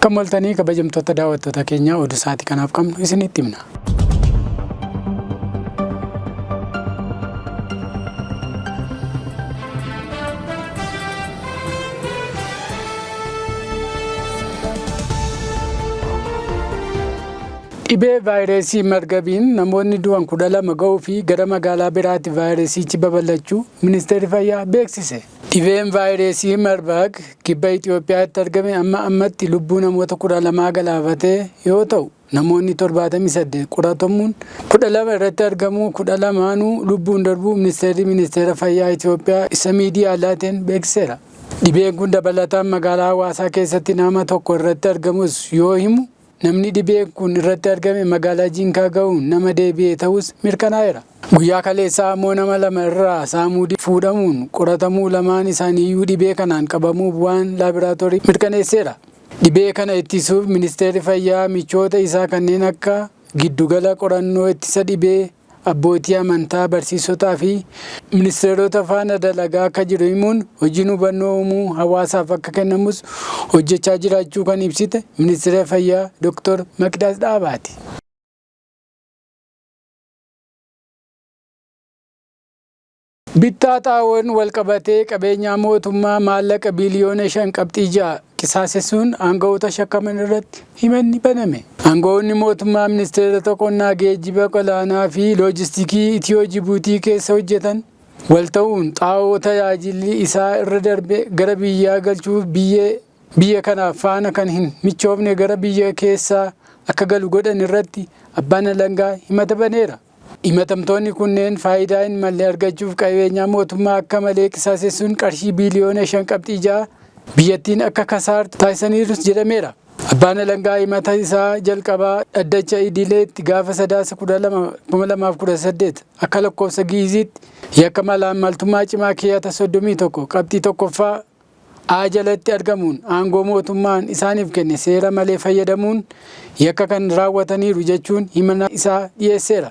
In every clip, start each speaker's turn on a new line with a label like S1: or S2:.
S1: Akka moltanii kabajamtoota daawwattoota keenya oduu sa'aatii kanaaf qabnu isinitti himna. Dhibee vaayirasii margabiin namoonni du'an 12 ga'uu fi gara magaalaa biraatti vaayirasichi babal'achuu ministeerri fayyaa beeksise. Dhibeen vaayirasii Marburg kibba Itoophiyaatti argame ammatti lubbuu namoota 12 galaafatee yoo ta'u, namoonni 78 qoratamuun 12 irratti argamu 12 lubbuun darbuu ministeera fayyaa Itoophiyaa isa miidiyaa alaatiin beeksiseera. Dhibeen kun dabalataan magaalaa Hawaasaa keessatti nama tokko irratti argamus yoo himu, namni dhibeen kun irratti argame magaalaa Jinkaa ga'uun nama deebi'ee ta'us mirkanaa'eera. Guyyaa kaleessaa ammoo nama 2 irraa saamuudii fuudhamuun qoratamuu lamaan isaaniiyyuu dhibee kanaan qabamuu bu'aan laaboraatoorii mirkaneesseera. Dhibee kana ittisuuf ministeerri fayyaa michoota isaa kanneen akka giddugala qorannoo ittisa dhibee, abbootii amantaa, barsiisotaa fi ministeerota faana dalagaa akka jiru himuun hojiin hubannoo uumuu hawaasaaf akka kennamus hojjechaa jiraachuu kan ibsite ministeera fayyaa Dr. Maqdaas Dhaabaati. Bittaa xaa'oon walqabatee qabeenyaa mootummaa maallaqa biliyoona 5.6 qisaasessuun aangawoota shakkaman irratti himanni baname. Aangawoonni mootummaa ministeerota qonnaa, geejjiba olaanaa fi loojistikii Itiyoo Jibuutii keessa hojjetan wal ta'uun xaa'oo tajaajilli isaa irra darbe gara biyyaa galchuuf biyya kanaaf faana kan hin michoofne gara biyya keessaa akka galu godhan irratti abbaan alangaa himata baneera. Himatamtoonni kunneen faayidaa hin malle argachuuf qabeenyaa mootummaa akka malee qisaasessuun qarshii biliyoona 5.6 biyyattiin akka kasaartu taasisaniirus jedhameera. Abbaan alangaa himata isaa jalqabaa dhaddacha idileetti gaafa 9/2018 akka lakkoofsa Giiziitti yakka malaammaltummaa cimaa keeyyata 31 qabxii 1ffaa A jalatti argamuun aangoo mootummaan isaaniif kenne seera malee fayyadamuun yakka kan raawwataniiru jechuun himannaa isaa dhiyeesseera.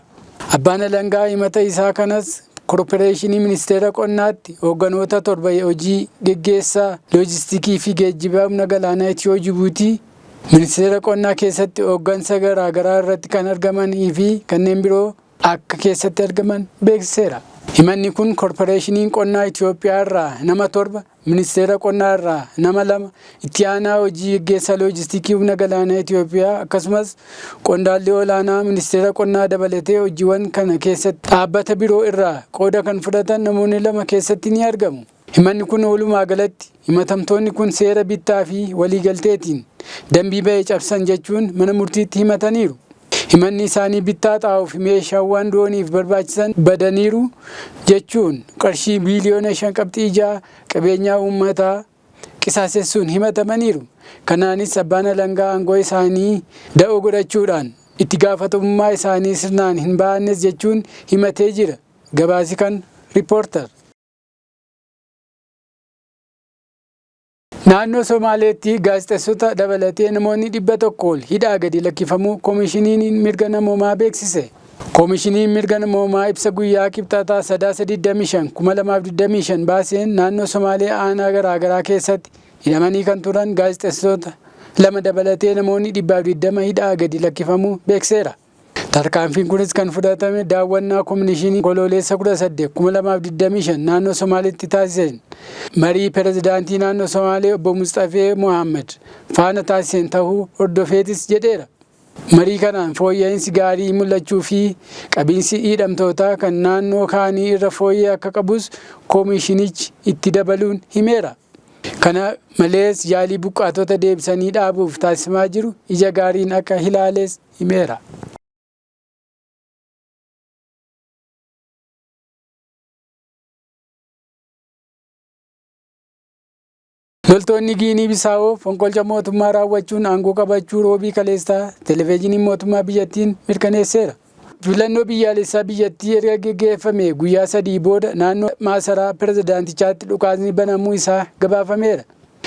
S1: Abbaan alangaa himata isaa kanas Korporeeshinii Ministeera Qonnaatti hoogganoota 7 hojii geggeessaa loojistikii fi geejjibaa humna galaanaa Itiyoo Jibuutii, Ministeera Qonnaa keessatti hooggansa garaagaraa irratti kan argamanii fi kanneen biroo akka keessatti argaman beeksiseera. Himanni kun Korporeeshiniin Qonnaa Itoophiyaa irraa nama 7, Ministeera Qonnaa irraa nama 2, itti aanaa hojii geggeessaa loojistikii humna galaanaa Itoophiyaa akkasumas qondaalli olaanaa Ministeera Qonnaa dabalatee hojiiwwan kana keessatti dhaabbata biroo irraa qooda kan fudhatan namoonni 2 keessatti ni argamu. Himanni kun walumaa galatti himatamtoonni kun seera bittaa fi waliigalteetiin dambii ba'ee cabsan jechuun mana murtiitti himataniiru. Himanni isaanii bittaa xaa'oo fi meeshaawwan dooniif barbaachisan badaniiru jechuun qarshii biliyoona 5.6 qabeenyaa uummataa qisaasessuun himatamaniiru. Kanaanis abbaan alangaa aangoo isaanii da'oo godhachuudhaan itti gaafatamummaa isaanii sirnaan hin baannes jechuun himatee jira. Gabaasi kan Riippoortar. Naannoo Somaaleetti gaazexeessota dabalatee namoonni 100 ol hidhaa gadi lakkifamuu Koomishiniin Mirga Namoomaa beeksise. Koomishiniin Mirga Namoomaa ibsa guyyaa Kibxataa 3/25/2025 baaseen naannoo Somaalee aanaa garaagaraa keessatti hidhamanii kan turan gaazexeessota 2 dabalatee namoonni 120 hidhaa gadi lakkifamuu beekseera. Tarkaanfiin kunis kan fudhatame daawwannaa Koomishinii Gololessa 18/2025 naannoo Somaaleetti taasiseen marii pirezidaantii naannoo Somaalee obbo Mustafee Mohaammed faana taasiseen ta'uu hordofeetis jedheera. Marii kanaan fooyya'insi gaarii mul'achuu fi qabiinsi hidhamtootaa kan naannoo kaanii irra fooyya'ee akka qabus koomishinichi itti dabaluun himeera. Kana malees yaalii buqqaatota deebisanii dhaabuuf taasifamaa jiru ija gaariin akka ilaales himeera. Loltoonni Giinii Bisaawoo fonqolcha mootummaa raawwachuun aangoo qabachuu roobii kaleessaa televezyiiniin mootummaa biyyattiin mirkaneesseera. Filannoo biyyaalessaa biyyattii erga gaggeeffame guyyaa 3 booda naannoo maasaraa pirezidaantichaatti dhukaasni banamuu isaa gabaafameera.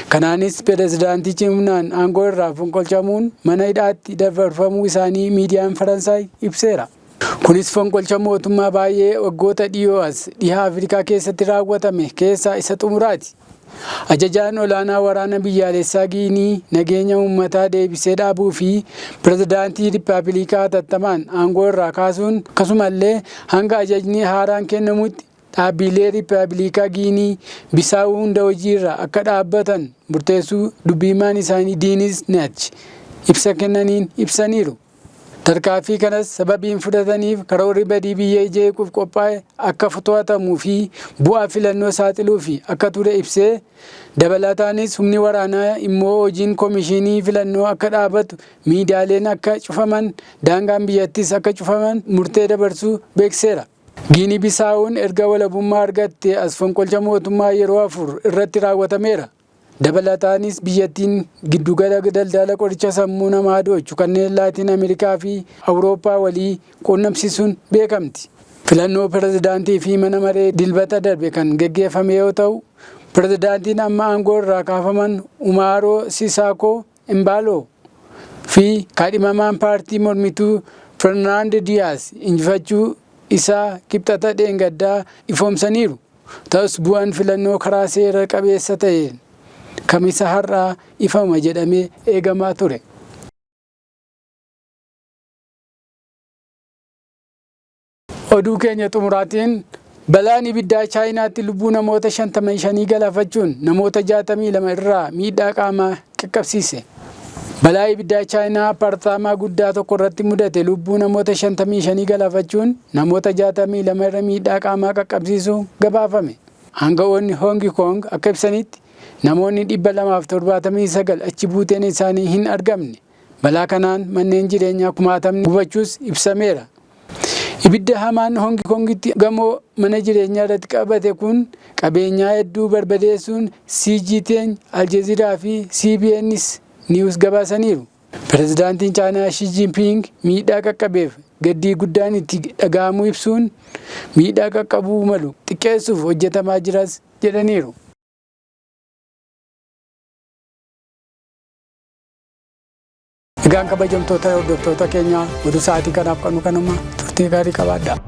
S1: Kanaanis pirezidaantichi humnaan aangoo irraa fonqolchamuun mana hidhaatti dabarfamuu isaanii miidiyaan Faransaay ibseera. Kunis fonqolcha mootummaa baay'ee waggoota dhiyoo as dhihaa Afrikaa keessatti raawwatame keessaa isa xumuraati. Ajajaan olaanaa waraana biyyaalessaa Giinii nageenya uummataa deebisee dhaabuu fi pirezidaantii Rippaabilikaa hatattamaan aangoo irraa kaasuun akkasumallee hanga ajajni haaraan kennamutti dhaabbilee Rippaabilikaa Giinii Bisaawuu hunda hojiirra akka dhaabbatan murteessuu dubbiimaan isaanii Diinis Nyaach ibsa kennaniin ibsaniiru. Tarkaanfii kanas sababiin fudhataniif karoorri badii biyya jeequuf qophaa'e akka to'atamuu fi bu'aa filannoo saaxiluu fi akka ture ibsee dabalataanis humni waraanaa immoo hojiin koomishinii filannoo akka dhaabatu miidiyaaleen akka cufaman daangaan biyyattis akka cufaman murtee dabarsuu beekseera. Giinii Bisaawuun erga walabummaa argatte as fonqolcha mootummaa yeroo 4 irratti raawwatameera. Dabalataanis biyyattiin giddugala daldala qoricha sammuu namaa doochu kanneen Laatiin Ameerikaa fi Awurooppaa walii quunnamsiisuun beekamti. Filannoo pirezidaantii fi mana maree dilbata darbe kan geggeeffame yoo ta'u, pirezidaantiin amma aangoo irraa kaafaman Umaaroo Sisaakoo Embaaloo fi kaadhimamaan paartii mormituu Fernaand Diyaas injifachuu isaa kibxata dheengaddaa ifoomsaniiru. Ta'us bu'aan filannoo karaa seera qabeessa ta'een Kamisa har'aa ifama jedhamee eegamaa ture. Oduu keenya xumuraatiin balaan ibiddaa Chaayinaatti lubbuu namoota 55 galaafachuun namoota 62 irraa miidhaa qaamaa qaqqabsiise. Balaa ibiddaa Chaayinaa apartaamaa guddaa tokko irratti mudate lubbuu namoota 55 galaafachuun namoota 62 irra miidhaa qaamaa qaqqabsiisuu gabaafame. Aanga'oonni Hong Kong akka ibsanitti namoonni 279 achi buuteen isaanii hin argamne. Balaa kanaan manneen jireenyaa 60 gubachuus ibsameera. Ibidda hamaan Hong Kongitti gamoo mana jireenyaa irratti qabate kun qabeenyaa hedduu barbadeessuun CGTN, Al Jazeera fi CBN's News gabaasaniiru. Pirezidaantiin Chaayinaa Xi Jinping miidhaa qaqqabeef gaddii guddaan itti dhaga'amuu ibsuun miidhaa qaqqabuu malu xiqqeessuuf hojjetamaa jiras jedhaniiru. Egaan kabajamtoota hordoftoota keenyaa oduu sa'aatii kanaaf qabnu kanuma turtii gaarii qabaadhaa.